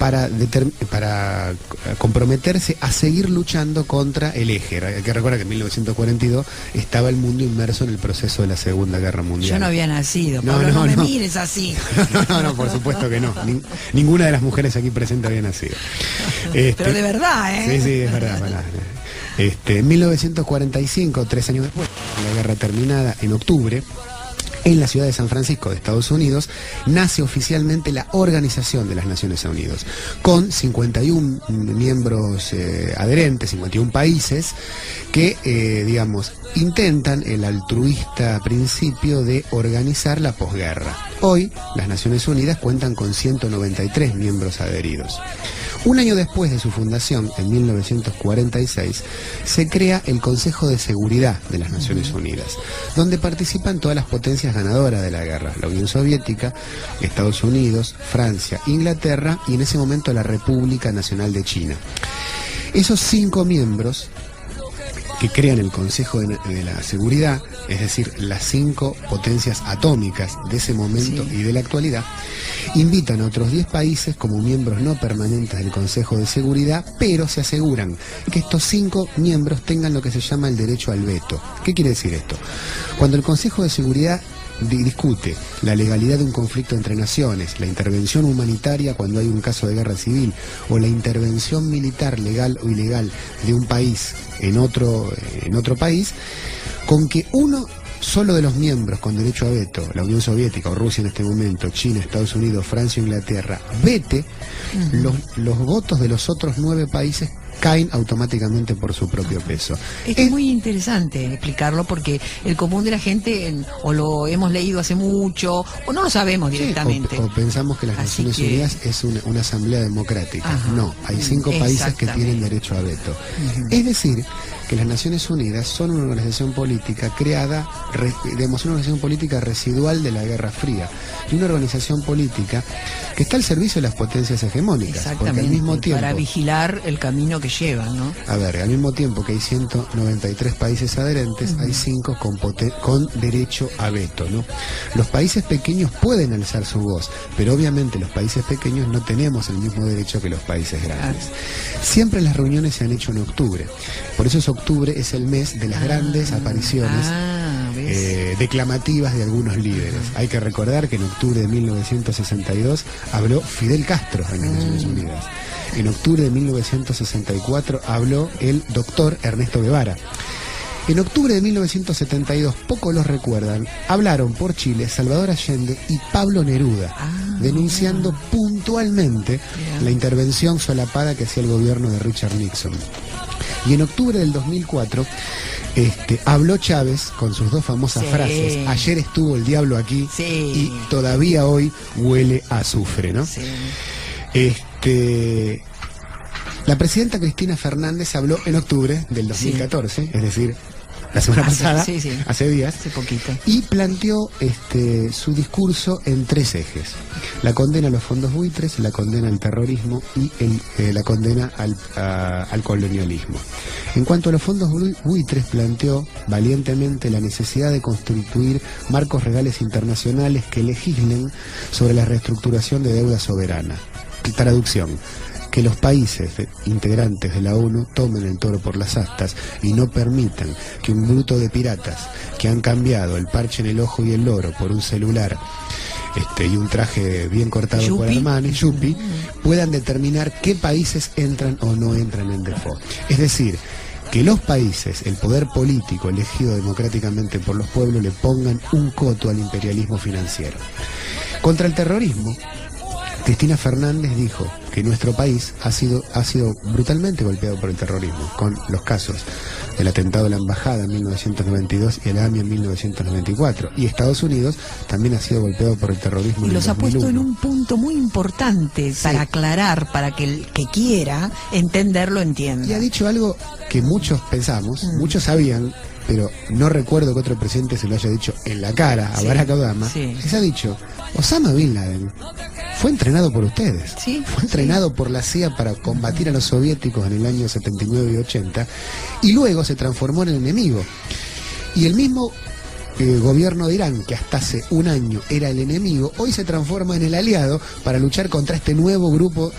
para comprometerse a seguir luchando contra el eje. Hay que recordar que en 1942 estaba el mundo inmerso en el proceso de la Segunda Guerra Mundial. Yo no había nacido, Pablo, no me mires así. No, por supuesto que no. Ninguna de las mujeres aquí presentes había nacido. Pero de verdad, ¿eh? Sí, es verdad. En 1945, 3 años después, la guerra terminada, en octubre, en la ciudad de San Francisco de Estados Unidos, nace oficialmente la Organización de las Naciones Unidas, con 51 miembros adherentes, 51 países, que, intentan el altruista principio de organizar la posguerra. Hoy, las Naciones Unidas cuentan con 193 miembros adheridos. Un año después de su fundación, en 1946, se crea el Consejo de Seguridad de las Naciones Unidas, donde participan todas las potencias ganadoras de la guerra: la Unión Soviética, Estados Unidos, Francia, Inglaterra y en ese momento la República Nacional de China. Esos 5 miembros que crean el Consejo de la Seguridad, es decir, las 5 potencias atómicas de ese momento y de la actualidad, invitan a otros 10 países como miembros no permanentes del Consejo de Seguridad, pero se aseguran que estos 5 miembros tengan lo que se llama el derecho al veto. ¿Qué quiere decir esto? Cuando el Consejo de Seguridad discute la legalidad de un conflicto entre naciones, la intervención humanitaria cuando hay un caso de guerra civil, o la intervención militar legal o ilegal de un país en otro país, con que uno solo de los miembros con derecho a veto, la Unión Soviética o Rusia en este momento, China, Estados Unidos, Francia o Inglaterra, vete, los votos de los otros 9 países caen automáticamente por su propio peso. Es muy interesante explicarlo, porque el común de la gente o lo hemos leído hace mucho o no lo sabemos directamente. O pensamos que las Naciones Unidas es una asamblea democrática. No, hay 5 países que tienen derecho a veto. Es decir, que las Naciones Unidas son una organización política creada, una organización política residual de la Guerra Fría, y una organización política que está al servicio de las potencias hegemónicas. Porque al mismo tiempo, para vigilar el camino que llevan, ¿no? A ver, al mismo tiempo que hay 193 países adherentes, hay 5 con derecho a veto, ¿no? Los países pequeños pueden alzar su voz, pero obviamente los países pequeños no tenemos el mismo derecho que los países grandes. Siempre las reuniones se han hecho en octubre, por eso octubre es el mes de las grandes apariciones declamativas de algunos líderes. Hay que recordar que en octubre de 1962 habló Fidel Castro en las Naciones Unidas. En octubre de 1964 habló el doctor Ernesto Guevara. En octubre de 1972, pocos los recuerdan, hablaron por Chile Salvador Allende y Pablo Neruda, denunciando puntualmente la intervención solapada que hacía el gobierno de Richard Nixon. Y en octubre del 2004 habló Chávez con sus 2 famosas frases: ayer estuvo el diablo aquí y todavía hoy huele a azufre, ¿no? La presidenta Cristina Fernández habló en octubre del 2014, es decir, la semana pasada, hace días, hace poquito, y planteó su discurso en 3 ejes: la condena a los fondos buitres, la condena al terrorismo y la condena al colonialismo. En cuanto a los fondos buitres, planteó valientemente la necesidad de constituir marcos legales internacionales que legislen sobre la reestructuración de deuda soberana. Traducción: que los países integrantes de la ONU tomen el toro por las astas y no permitan que un bruto de piratas que han cambiado el parche en el ojo y el loro por un celular y un traje bien cortado por Armani, Yupi, puedan determinar qué países entran o no entran en default. Es decir, que los países, el poder político elegido democráticamente por los pueblos, le pongan un coto al imperialismo financiero. Contra el terrorismo, Cristina Fernández dijo que nuestro país ha sido brutalmente golpeado por el terrorismo, con los casos del atentado a la embajada en 1992 y el AMI en 1994. Y Estados Unidos también ha sido golpeado por el terrorismo en el 2001. Y los ha puesto en un punto muy importante para aclarar, para que el que quiera entenderlo entienda. Y ha dicho algo que muchos pensamos, muchos sabían, pero no recuerdo que otro presidente se lo haya dicho en la cara a Barack Obama. Les ha dicho: Osama Bin Laden fue entrenado por ustedes, fue entrenado por la CIA para combatir a los soviéticos en el año 79 y 80, y luego se transformó en el enemigo. Y el mismo gobierno de Irán, que hasta hace un año era el enemigo, hoy se transforma en el aliado para luchar contra este nuevo grupo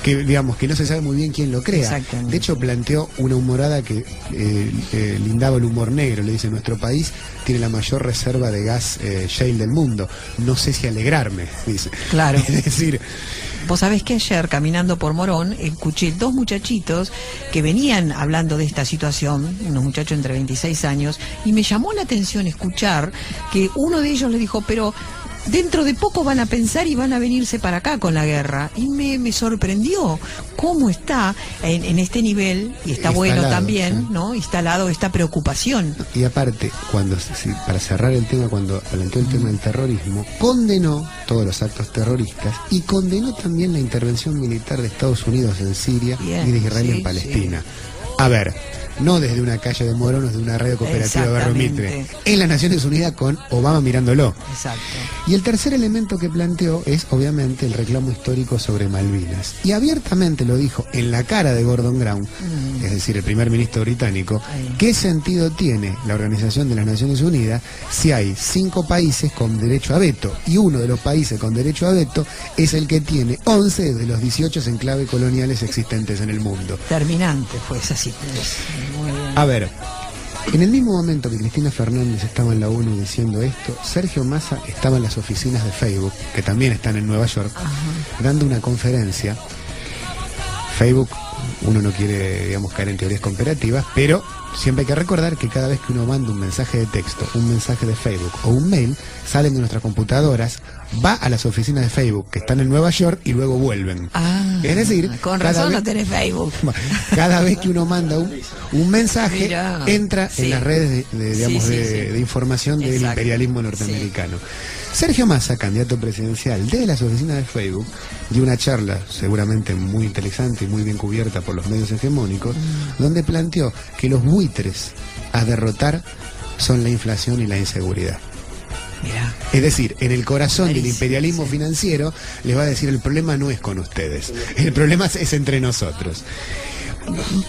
que digamos que no se sabe muy bien quién lo crea. De hecho planteó una humorada que lindaba el humor negro. Le dice: nuestro país tiene la mayor reserva de gas shale del mundo, no sé si alegrarme, dice. Claro. Es decir, vos sabés que ayer, caminando por Morón, escuché dos muchachitos que venían hablando de esta situación, unos muchachos entre 26 años, y me llamó la atención escuchar que uno de ellos le dijo: pero dentro de poco van a pensar y van a venirse para acá con la guerra. Y me sorprendió cómo está en este nivel, y está bueno también, ¿no? Instalado esta preocupación. Y aparte, para cerrar el tema, cuando planteó el tema del terrorismo, condenó todos los actos terroristas y condenó también la intervención militar de Estados Unidos en Siria y de Israel en Palestina. A ver, no desde una calle de Morón, desde una radio cooperativa de Barrio Mitre, en las Naciones Unidas con Obama mirándolo. Exacto. Y el tercer elemento que planteó es obviamente el reclamo histórico sobre Malvinas. Y abiertamente lo dijo en la cara de Gordon Brown, es decir, el primer ministro británico: ¿qué sentido tiene la Organización de las Naciones Unidas si hay 5 países con derecho a veto? Y uno de los países con derecho a veto es el que tiene 11 de los 18 enclaves coloniales existentes en el mundo. Terminante, pues así. Muy bien. A ver, en el mismo momento que Cristina Fernández estaba en la ONU diciendo esto, Sergio Massa estaba en las oficinas de Facebook, que también están en Nueva York, dando una conferencia. Facebook, uno no quiere, digamos, caer en teorías comparativas, pero siempre hay que recordar que cada vez que uno manda un mensaje de texto, un mensaje de Facebook o un mail, salen de nuestras computadoras, va a las oficinas de Facebook que están en Nueva York y luego vuelven. Es decir, con razón no tenés Facebook. Cada vez que uno manda un mensaje, entra en las redes de información del imperialismo norteamericano. Sergio Massa, candidato presidencial, desde las oficinas de Facebook, dio una charla seguramente muy interesante y muy bien cubierta por los medios hegemónicos, donde planteó que los buitres a derrotar son la inflación y la inseguridad. Es decir, en el corazón del imperialismo financiero les va a decir: el problema no es con ustedes, el problema es entre nosotros.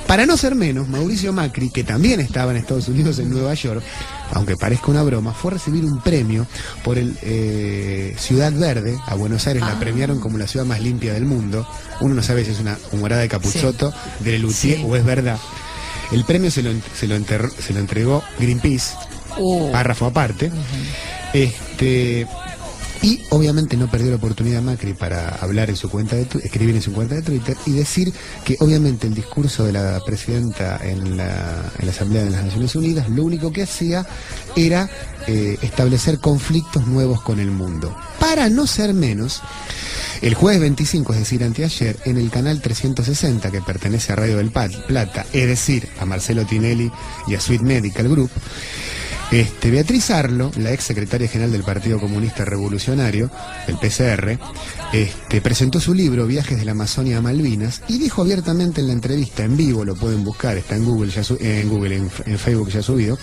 Para no ser menos, Mauricio Macri, que también estaba en Estados Unidos, en Nueva York, aunque parezca una broma, fue a recibir un premio por el Ciudad Verde. A Buenos Aires la premiaron como la ciudad más limpia del mundo. Uno no sabe si es una humorada de Capuzotto, de Lelutier, o es verdad. El premio se lo entregó Greenpeace, párrafo aparte. Y obviamente no perdió la oportunidad Macri para hablar en su cuenta de escribir en su cuenta de Twitter y decir que obviamente el discurso de la presidenta en la Asamblea de las Naciones Unidas lo único que hacía era establecer conflictos nuevos con el mundo. Para no ser menos, el jueves 25, es decir, anteayer, en el canal 360, que pertenece a Radio del Plata, es decir, a Marcelo Tinelli y a Sweet Medical Group, Beatriz Arlo, la ex secretaria general del Partido Comunista Revolucionario, del PCR, presentó su libro Viajes de la Amazonia a Malvinas y dijo abiertamente en la entrevista, en vivo, lo pueden buscar, está en Google, en Facebook ya subido,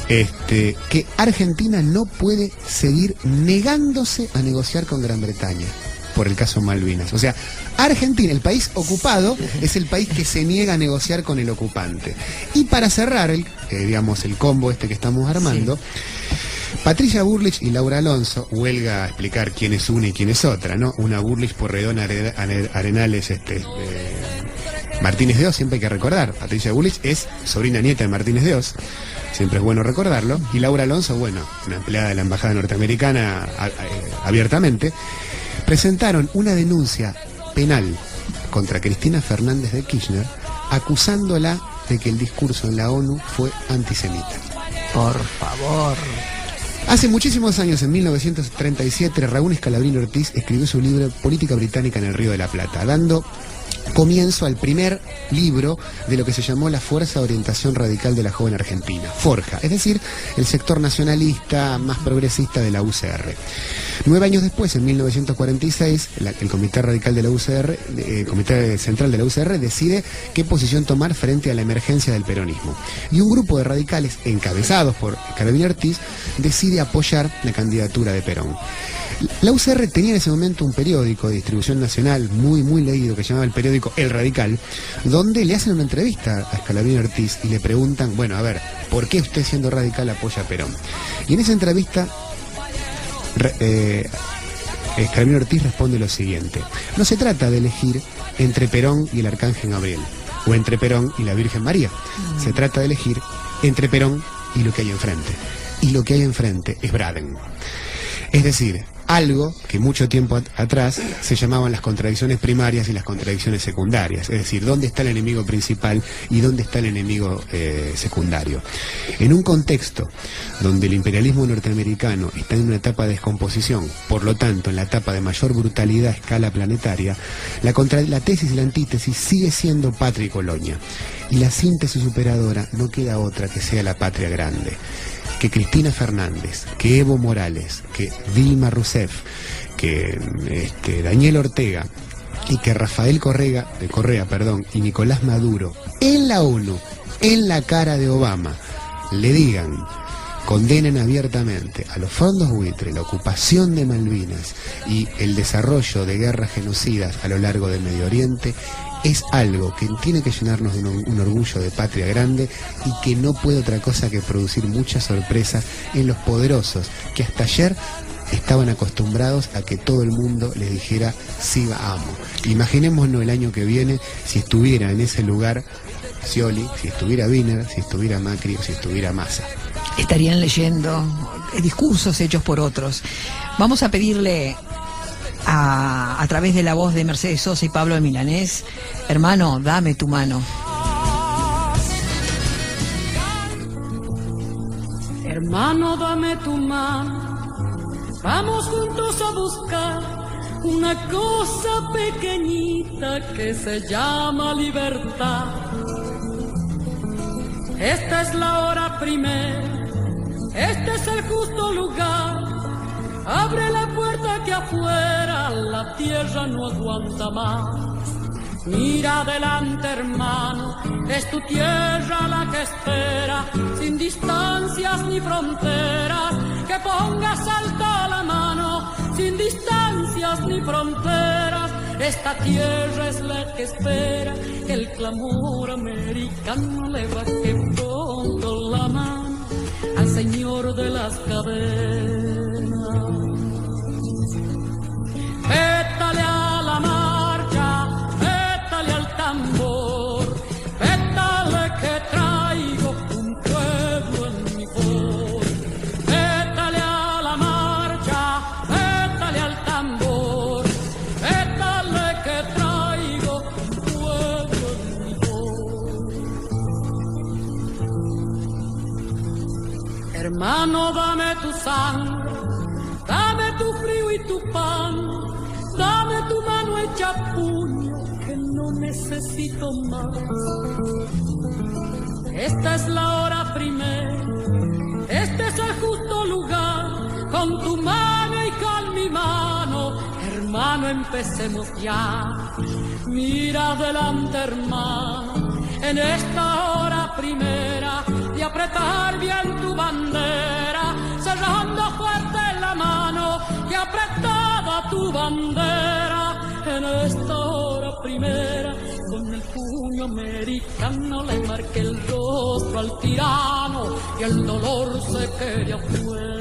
que Argentina no puede seguir negándose a negociar con Gran Bretaña por el caso Malvinas. O sea, Argentina, el país ocupado, es el país que se niega a negociar con el ocupante. Y para cerrar el combo que estamos armando, Patricia Bullrich y Laura Alonso, huelga a explicar quién es una y quién es otra, ¿no? Una Bullrich por Redón Arenales, Martínez de Oz, siempre hay que recordar. Patricia Bullrich es sobrina nieta de Martínez de Oz, siempre es bueno recordarlo. Y Laura Alonso, bueno, una empleada de la embajada norteamericana abiertamente, presentaron una denuncia penal contra Cristina Fernández de Kirchner, acusándola de que el discurso en la ONU fue antisemita. Por favor. Hace muchísimos años, en 1937, Raúl Escalabrino Ortiz escribió su libro Política Británica en el Río de la Plata, dando comienzo al primer libro de lo que se llamó la Fuerza de Orientación Radical de la Joven Argentina, Forja, es decir, el sector nacionalista más progresista de la UCR. 9 años después, en 1946, el Comité Radical de la UCR, Comité Central de la UCR, decide qué posición tomar frente a la emergencia del peronismo. Y un grupo de radicales, encabezados por Escalabrino Ortiz, decide apoyar la candidatura de Perón. La UCR tenía en ese momento un periódico de distribución nacional muy leído que se llamaba El Periódico periódico El Radical, donde le hacen una entrevista a Scalabrini Ortiz y le preguntan, bueno, a ver, ¿por qué usted siendo radical apoya a Perón? Y en esa entrevista Scalabrini Ortiz responde lo siguiente: no se trata de elegir entre Perón y el Arcángel Gabriel, o entre Perón y la Virgen María. Se trata de elegir entre Perón y lo que hay enfrente. Y lo que hay enfrente es Braden. Es decir, algo que mucho tiempo atrás se llamaban las contradicciones primarias y las contradicciones secundarias. Es decir, ¿dónde está el enemigo principal y dónde está el enemigo secundario? En un contexto donde el imperialismo norteamericano está en una etapa de descomposición, por lo tanto, en la etapa de mayor brutalidad a escala planetaria, la tesis y la antítesis sigue siendo patria y colonia. Y la síntesis superadora no queda otra que sea la patria grande. Que Cristina Fernández, que Evo Morales, que Dilma Rousseff, que Daniel Ortega y que Rafael Correa, y Nicolás Maduro en la ONU, en la cara de Obama, le digan, condenen abiertamente a los fondos buitre, la ocupación de Malvinas y el desarrollo de guerras genocidas a lo largo del Medio Oriente, es algo que tiene que llenarnos de un orgullo de patria grande y que no puede otra cosa que producir muchas sorpresas en los poderosos que hasta ayer estaban acostumbrados a que todo el mundo les dijera sí, amo. Imaginémonos el año que viene si estuviera en ese lugar Scioli, si estuviera Wiener, si estuviera Macri o si estuviera Massa. Estarían leyendo discursos hechos por otros. Vamos a pedirle a través de la voz de Mercedes Sosa y Pablo de Milanés, hermano, dame tu mano. Hermano, dame tu mano, vamos juntos a buscar una cosa pequeñita que se llama libertad. Esta es la hora primera, este es el justo lugar. Abre la puerta que afuera la tierra no aguanta más. Mira adelante, hermano, es tu tierra la que espera, sin distancias ni fronteras, que pongas alta la mano, sin distancias ni fronteras. Esta tierra es la que espera, que el clamor americano le baje pronto la mano al señor de las cadenas. Pétale a la marcha, pétale al tambor, pétale que traigo un pueblo en mi voz. Pétale a la marcha, pétale al tambor, pétale que traigo un pueblo en mi voz. Hermano, dame tu sangre, dame tu frío y tu pan, dame tu mano hecha puño, que no necesito más. Esta es la hora primera, este es el justo lugar, con tu mano y con mi mano, hermano, empecemos ya. Mira adelante, hermano, en esta hora primera, de apretar bien tu bandera, cerrando fuerte la mano que apretaba tu bandera. En esta hora primera, con el puño americano le marqué el rostro al tirano y el dolor se quede afuera.